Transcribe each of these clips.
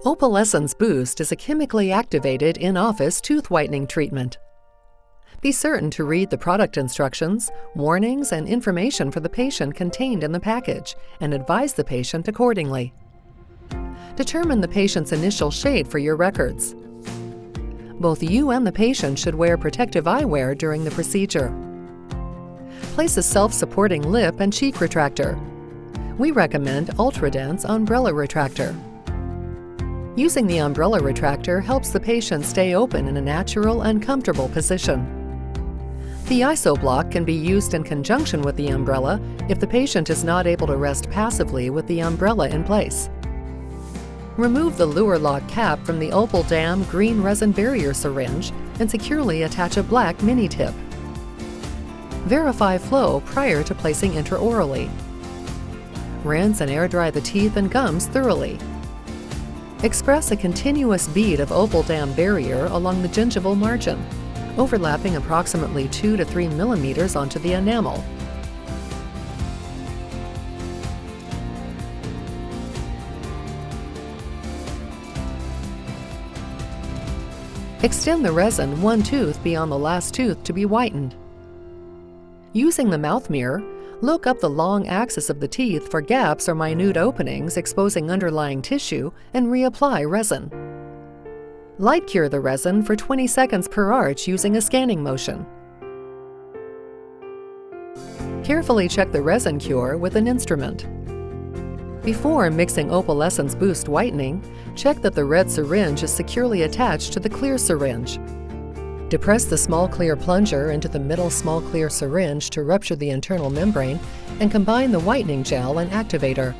Opalescence Boost is a chemically activated in-office tooth whitening treatment. Be certain to read the product instructions, warnings, and information for the patient contained in the package and advise the patient accordingly. Determine the patient's initial shade for your records. Both you and the patient should wear protective eyewear during the procedure. Place a self-supporting lip and cheek retractor. We recommend Ultradent's umbrella retractor. Using the umbrella retractor helps the patient stay open in a natural and comfortable position. The ISO block can be used in conjunction with the umbrella if the patient is not able to rest passively with the umbrella in place. Remove the Luer lock cap from the Opal Dam green resin barrier syringe and securely attach a black mini tip. Verify flow prior to placing intraorally. Rinse and air dry the teeth and gums thoroughly. Express a continuous bead of Opal Dam barrier along the gingival margin, overlapping approximately 2 to 3 millimeters onto the enamel. Extend the resin one tooth beyond the last tooth to be whitened. Using the mouth mirror, look up the long axis of the teeth for gaps or minute openings exposing underlying tissue and reapply resin. Light cure the resin for 20 seconds per arch using a scanning motion. Carefully check the resin cure with an instrument. Before mixing Opalescence Boost whitening, check that the red syringe is securely attached to the clear syringe. Depress the small clear plunger into the middle small clear syringe to rupture the internal membrane and combine the whitening gel and activator.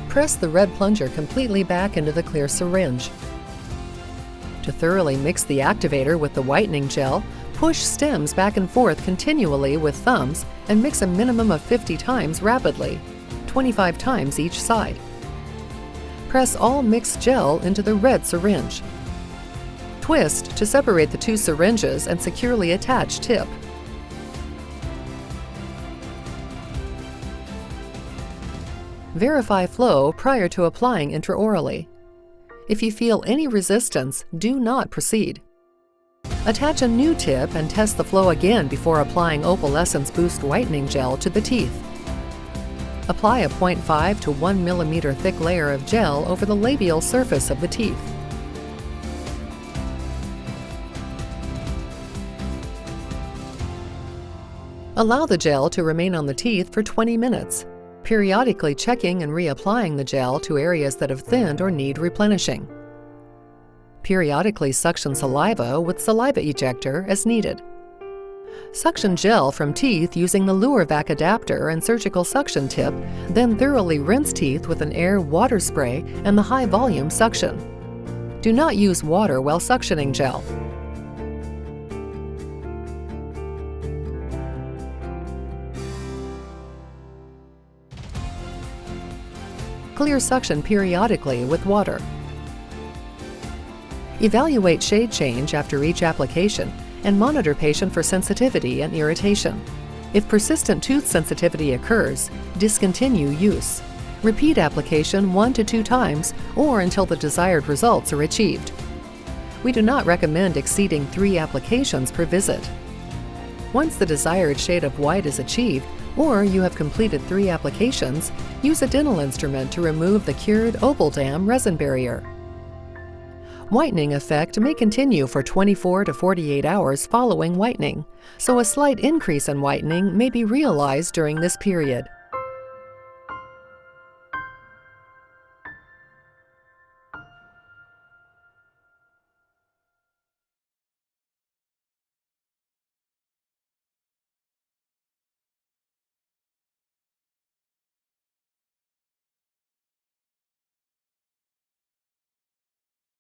Press the red plunger completely back into the clear syringe. To thoroughly mix the activator with the whitening gel, push stems back and forth continually with thumbs and mix a minimum of 50 times rapidly, 25 times each side. Press all mixed gel into the red syringe. Twist to separate the two syringes and securely attach tip. Verify flow prior to applying intraorally. If you feel any resistance, do not proceed. Attach a new tip and test the flow again before applying Opalescence Boost whitening gel to the teeth. Apply a 0.5 to 1 millimeter thick layer of gel over the labial surface of the teeth. Allow the gel to remain on the teeth for 20 minutes, periodically checking and reapplying the gel to areas that have thinned or need replenishing. Periodically suction saliva with saliva ejector as needed. Suction gel from teeth using the LuerVac adapter and surgical suction tip, then thoroughly rinse teeth with an air water spray and the high volume suction. Do not use water while suctioning gel. Clear suction periodically with water. Evaluate shade change after each application and monitor patient for sensitivity and irritation. If persistent tooth sensitivity occurs, discontinue use. Repeat application 1 to 2 times or until the desired results are achieved. We do not recommend exceeding 3 applications per visit. Once the desired shade of white is achieved, or you have completed 3 applications, use a dental instrument to remove the cured Opal Dam resin barrier. Whitening effect may continue for 24 to 48 hours following whitening, so a slight increase in whitening may be realized during this period.